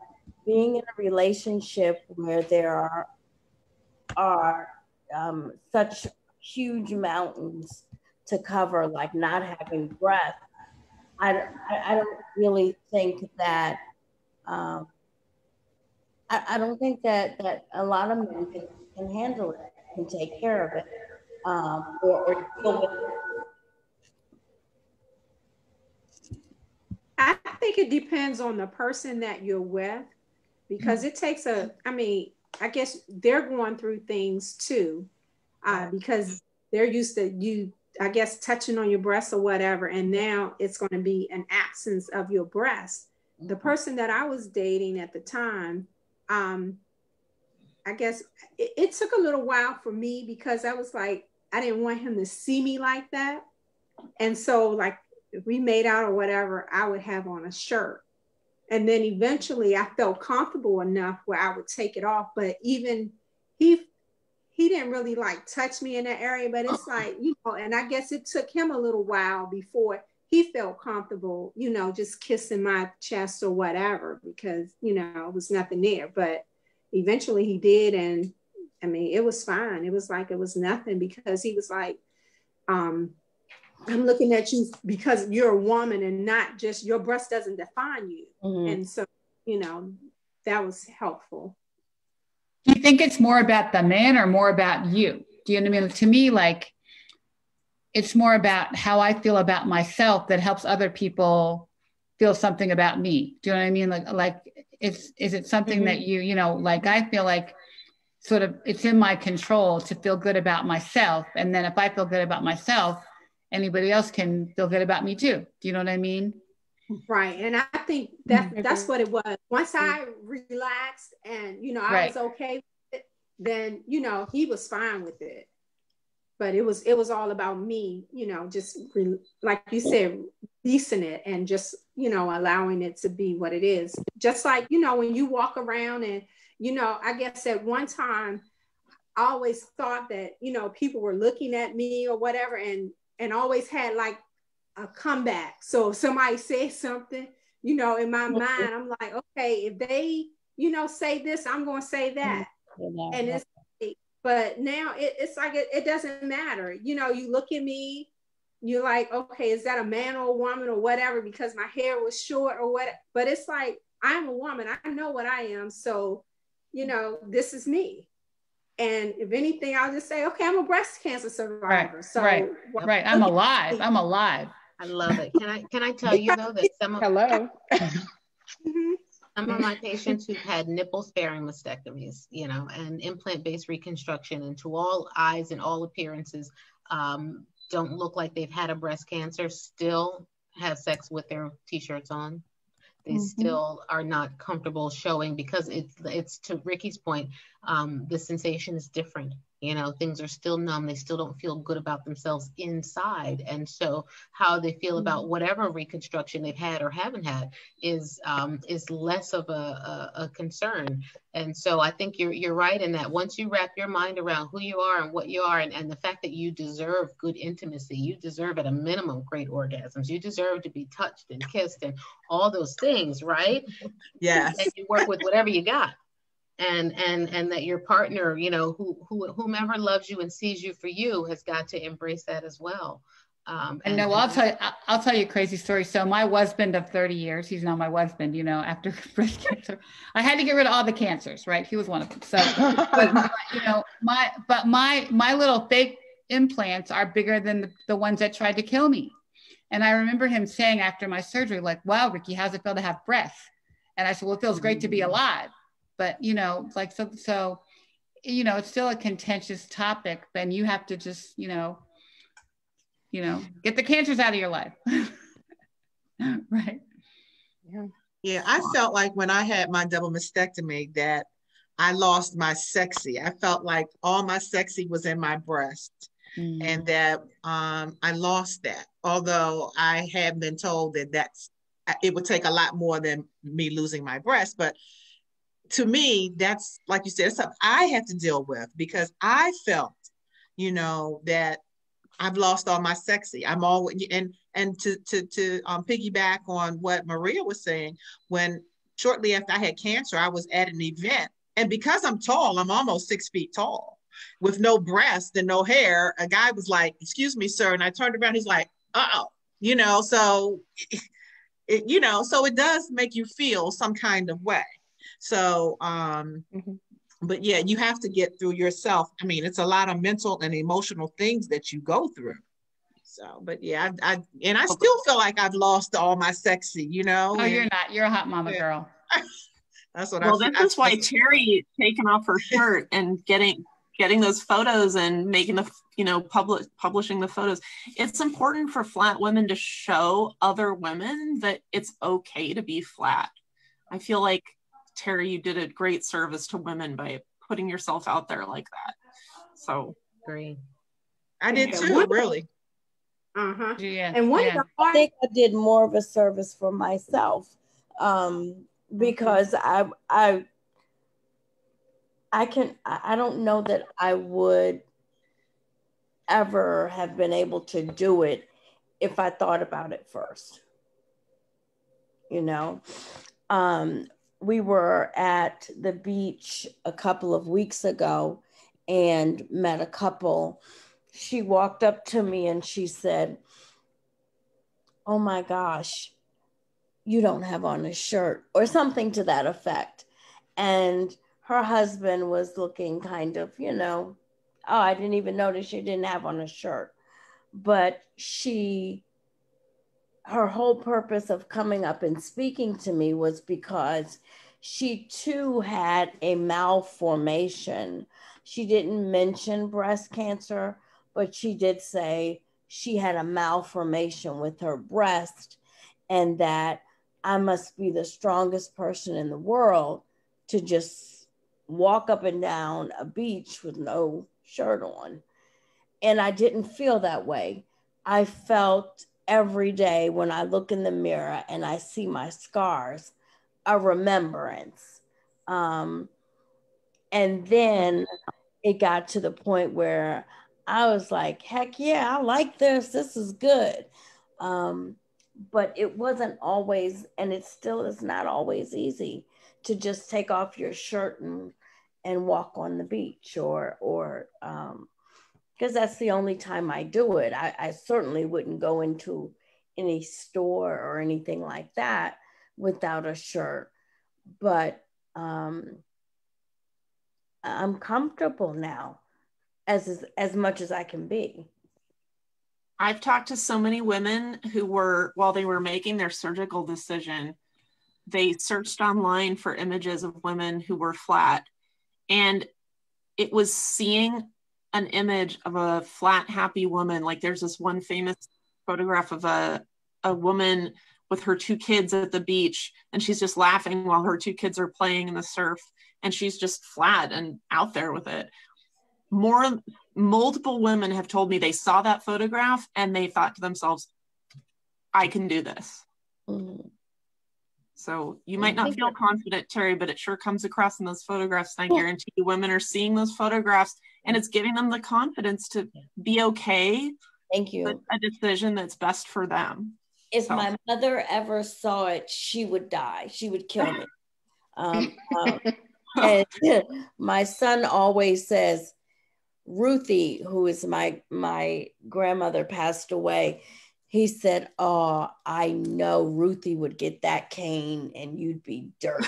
being in a relationship where there are such huge mountains to cover, like not having breath, I don't really think that I don't think that a lot of men can handle it, can take care of it. Or deal with it. I think it depends on the person that you're with, because it takes I guess they're going through things too, because they're used to you, I guess, touching on your breast or whatever, and now it's going to be an absence of your breast. The person that I was dating at the time, I guess it took a little while for me, because I was like, I didn't want him to see me like that. And so like if we made out or whatever, I would have on a shirt. And then eventually I felt comfortable enough where I would take it off. But even he didn't really like touch me in that area, but it's like, and I guess it took him a little while before he felt comfortable, just kissing my chest or whatever, because, it was nothing there. But eventually he did. And it was fine. It was like, it was nothing, because he was like, I'm looking at you because you're a woman and not just your breast doesn't define you. And so, that was helpful. Do you think it's more about the man or more about you? Do you know what I mean? To me, like, it's more about how I feel about myself that helps other people feel something about me. Do you know what I mean? Is it something that you know, like, I feel like sort of it's in my control to feel good about myself. And then if I feel good about myself, anybody else can feel good about me too. Do you know what I mean? Right. And I think that's what it was. Once I relaxed and, you know, I was okay with it, then, you know, he was fine with it. But it was all about me, you know, just like you said, releasing it and just, you know, allowing it to be what it is. Just like, you know, when you walk around and, you know, I guess at one time, I always thought that, you know, people were looking at me or whatever and always had like a comeback. So if somebody says something, you know, in my mind, I'm like, okay, if they, you know, say this, I'm going to say that. And it's, but now it's like, it doesn't matter. You know, you look at me, you're like, okay, is that a man or a woman or whatever, because my hair was short or what, but it's like, I'm a woman, I know what I am. So, you know, this is me. And if anything, I'll just say, okay, I'm a breast cancer survivor. Right. I'm alive. I love it. Can I tell you though that some of my patients who've had nipple sparing mastectomies, you know, and implant-based reconstruction, and to all eyes and all appearances, don't look like they've had a breast cancer, still have sex with their t-shirts on. They still are not comfortable showing, because it's to Ricky's point, the sensation is different. You know, things are still numb. They still don't feel good about themselves inside. And so how they feel about whatever reconstruction they've had or haven't had is less of a concern. And so I think you're right in that once you wrap your mind around who you are and what you are, and the fact that you deserve good intimacy, you deserve at a minimum great orgasms, you deserve to be touched and kissed and all those things, right? Yes. And you work with whatever you got. And that your partner, you know, whomever loves you and sees you for you has got to embrace that as well. And no, I'll tell you a crazy story. So my husband of 30 years, he's now my husband, you know, after breast cancer, I had to get rid of all the cancers, right? He was one of them. So, but you know, my little fake implants are bigger than the ones that tried to kill me. And I remember him saying after my surgery, like, wow, Ricky, how's it feel to have breasts? And I said, well, it feels great to be alive. But, you know, like, so, you know, it's still a contentious topic. Then you have to just, you know, get the cancers out of your life. Right. Yeah. I felt like when I had my double mastectomy that I lost my sexy. I felt like all my sexy was in my breast. And that I lost that. Although I have been told that it would take a lot more than me losing my breast. But to me, that's, like you said, it's something I have to deal with, because I felt, you know, that I've lost all my sexy. I'm always, and to piggyback on what Maria was saying, when shortly after I had cancer, I was at an event, and because I'm tall, I'm almost 6 feet tall, with no breast and no hair. A guy was like, "Excuse me, sir," and I turned around. He's like, "Uh-oh," you know. So, you know, so it does make you feel some kind of way. So, but yeah, you have to get through yourself. I mean, it's a lot of mental and emotional things that you go through. So, but yeah, I still feel like I've lost all my sexy, you know. Oh, you're not. You're a hot mama girl. That's what that's why Terry taking off her shirt and getting those photos and making the, you know, publishing the photos. It's important for flat women to show other women that it's okay to be flat. I feel like, Terry, you did a great service to women by putting yourself out there like that. So agree. I did too, really. Yeah. And I think I did more of a service for myself, because I don't know that I would ever have been able to do it if I thought about it first. You know, we were at the beach a couple of weeks ago and met a couple. She walked up to me and she said, "Oh my gosh, you don't have on a shirt," or something to that effect. And her husband was looking kind of, you know, oh, I didn't even notice she didn't have on a shirt. But her whole purpose of coming up and speaking to me was because she too had a malformation. She didn't mention breast cancer, but she did say she had a malformation with her breast, and that I must be the strongest person in the world to just walk up and down a beach with no shirt on. And I didn't feel that way. I felt every day when I look in the mirror and I see my scars, a remembrance. And then it got to the point where I was like, heck yeah, I like this. This is good. But it wasn't always, and it still is not always easy to just take off your shirt and walk on the beach or because that's the only time I do it. I certainly wouldn't go into any store or anything like that without a shirt. But I'm comfortable now as much as I can be. I've talked to so many women who were, while they were making their surgical decision, they searched online for images of women who were flat. And it was seeing an image of a flat, happy woman. Like there's this one famous photograph of a woman with her 2 kids at the beach, and she's just laughing while her 2 kids are playing in the surf, and she's just flat and out there with it. Multiple women have told me they saw that photograph and they thought to themselves, I can do this. Mm-hmm. So you might not feel confident, Terry, but it sure comes across in those photographs. I guarantee you women are seeing those photographs and it's giving them the confidence to be okay. Thank you. With a decision that's best for them. If my mother ever saw it, she would die. She would kill me. And my son always says, Ruthie, who is my grandmother, passed away. He said, oh, I know Ruthie would get that cane and you'd be dirty.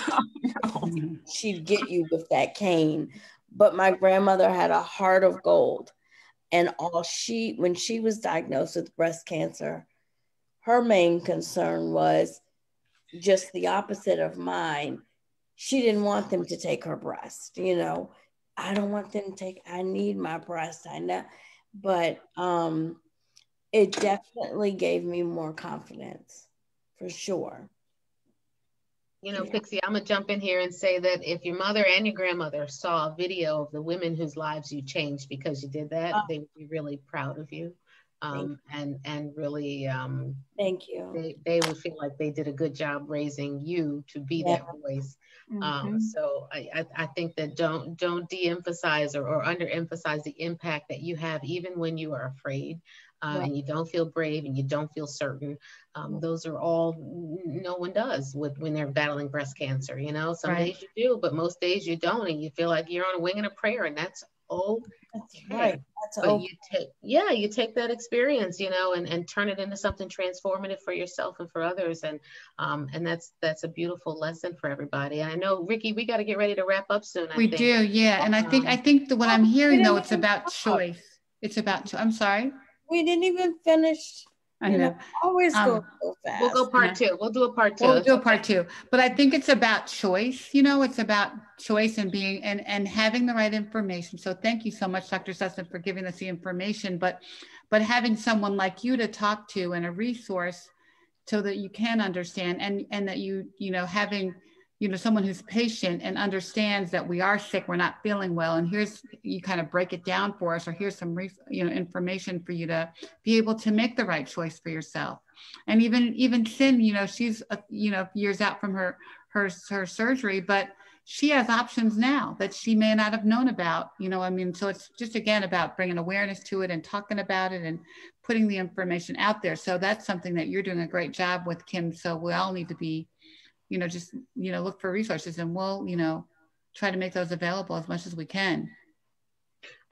Oh, no. She'd get you with that cane. But my grandmother had a heart of gold. And when she was diagnosed with breast cancer, her main concern was just the opposite of mine. She didn't want them to take her breast, I don't want them to I need my breast. I know. But it definitely gave me more confidence, for sure. Pixie, I'm going to jump in here and say that if your mother and your grandmother saw a video of the women whose lives you changed because you did that, they would be really proud of you. And really, thank you. They would feel like they did a good job raising you to be that voice. Mm-hmm. So I think that don't de-emphasize or underemphasize the impact that you have, even when you are afraid and you don't feel brave and you don't feel certain. Those are all no one does when they're battling breast cancer. Some days you do, but most days you don't, and you feel like you're on a wing and a prayer, and that's okay. That's right. But you take that experience, and turn it into something transformative for yourself and for others. And that's a beautiful lesson for everybody. And I know, Ricky, we got to get ready to wrap up soon. We do. Yeah. And I think that what I'm hearing though, it's about choice. It's about, I'm sorry. We didn't even finish. I know. Always go so fast. We'll go part 2. We'll do a part 2. We'll do a part 2. But I think it's about choice. It's about choice and being and having the right information. So thank you so much, Dr. Sussman, for giving us the information. But having someone like you to talk to and a resource so that you can understand and that having someone who's patient and understands that we are sick, we're not feeling well, and you kind of break it down for us, or here's some information for you to be able to make the right choice for yourself. And even Sin, she's years out from her surgery, but she has options now that she may not have known about. So it's just again about bringing awareness to it and talking about it and putting the information out there. So that's something that you're doing a great job with, Kim. So we all need to be look for resources, and we'll, try to make those available as much as we can.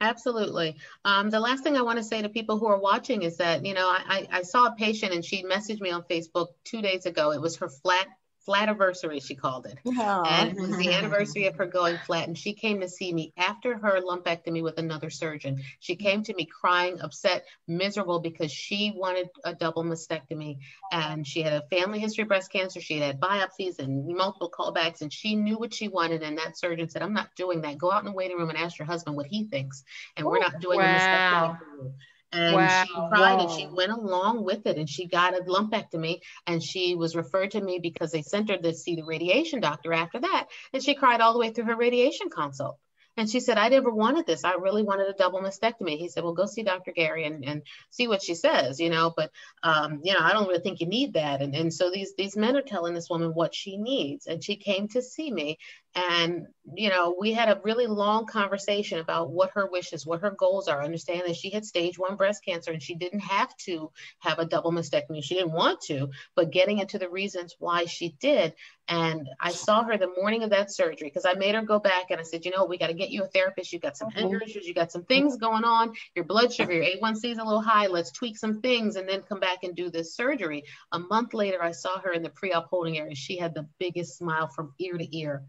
Absolutely. The last thing I want to say to people who are watching is that, I saw a patient and she messaged me on Facebook 2 days ago. It was her flat Flativersary, she called it. And it was the anniversary of her going flat. And she came to see me after her lumpectomy with another surgeon. She came to me crying, upset, miserable because she wanted a double mastectomy. And she had a family history of breast cancer. She had biopsies and multiple callbacks, and she knew what she wanted. And that surgeon said, I'm not doing that. Go out in the waiting room and ask your husband what he thinks. And we're not doing a mastectomy for you. And she cried and she went along with it, and she got a lumpectomy, and she was referred to me because they sent her to see the radiation doctor after that. And she cried all the way through her radiation consult. And she said, I never wanted this. I really wanted a double mastectomy. He said, well, go see Dr. Gary and see what she says, you know, but, you know, I don't really think you need that. And so these men are telling this woman what she needs. And she came to see me. And, you know, we had a really long conversation about what her wishes, what her goals are, understanding that she had stage 1 breast cancer and she didn't have to have a double mastectomy. She didn't want to, but getting into the reasons why she did. And I saw her the morning of that surgery because I made her go back and I said, you know, we got to get you a therapist. You got some anger issues. You got some things going on. Your blood sugar, your A1C is a little high. Let's tweak some things and then come back and do this surgery. A month later, I saw her in the pre-op holding area. She had the biggest smile from ear to ear.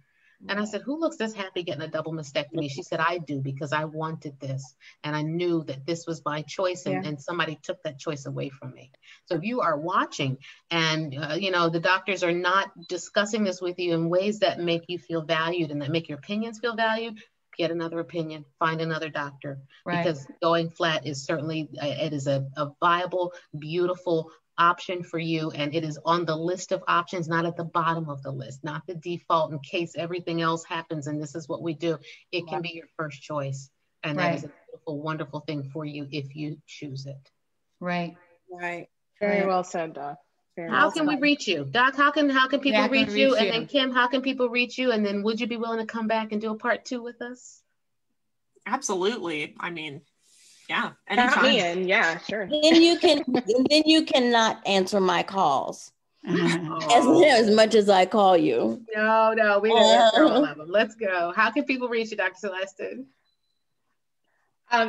And I said, who looks this happy getting a double mastectomy? She said, I do, because I wanted this. And I knew that this was my choice, and somebody took that choice away from me. So if you are watching and, you know, the doctors are not discussing this with you in ways that make you feel valued and that make your opinions feel valued, get another opinion, find another doctor, because going flat is certainly, it is a viable, beautiful option for you, and it is on the list of options, not at the bottom of the list, not the default in case everything else happens and this is what we do. It can be your first choice, and that is a beautiful, wonderful thing for you if you choose it. Right. Very well said, Doc. How can we reach you, Doc? How can people reach you? And then Kim, how can people reach you? And then would you be willing to come back and do a part 2 with us? Absolutely. I mean, yeah, anytime. Yeah, sure. Then you cannot answer my calls as much as I call you. No, we got all of them. Let's go. How can people reach you, Dr. Celeste?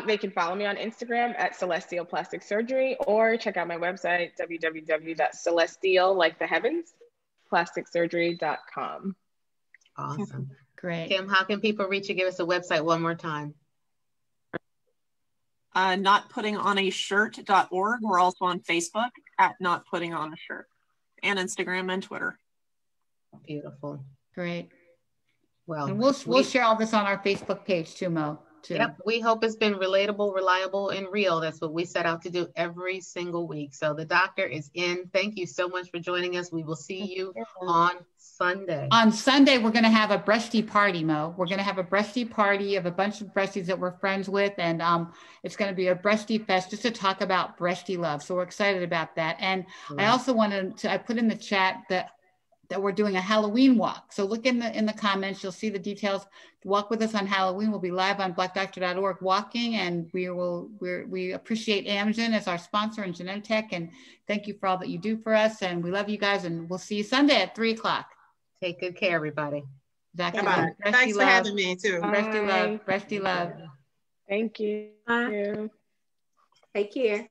They can follow me on Instagram at Celestial Plastic Surgery, or check out my website, www.celestial, like the heavens, plasticsurgery.com. Awesome. Great. Kim, how can people reach you? Give us a website one more time. Notputtingonashirt.org. We're also on Facebook at Not Putting On a Shirt, and Instagram and Twitter. Beautiful. Great. Well, and we'll share all this on our Facebook page too, Mo. Yep, we hope it's been relatable, reliable, and real. That's what we set out to do every single week. So the doctor is in. Thank you so much for joining us. We will see you on Sunday. On Sunday, we're going to have a breastie party, Mo. We're going to have a breastie party of a bunch of breasties that we're friends with. And it's going to be a breastie fest just to talk about breastie love. So we're excited about that. And I also wanted to, I put in the chat that we're doing a Halloween walk. So look in the comments, you'll see the details. Walk with us on Halloween. We'll be live on blackdoctor.org walking, and we appreciate Amgen as our sponsor and Genentech, and thank you for all that you do for us. And we love you guys, and we'll see you Sunday at 3:00. Take good care, everybody. Bye. Thanks for having me too. Breastie love, breastie love. Thank you. Take care.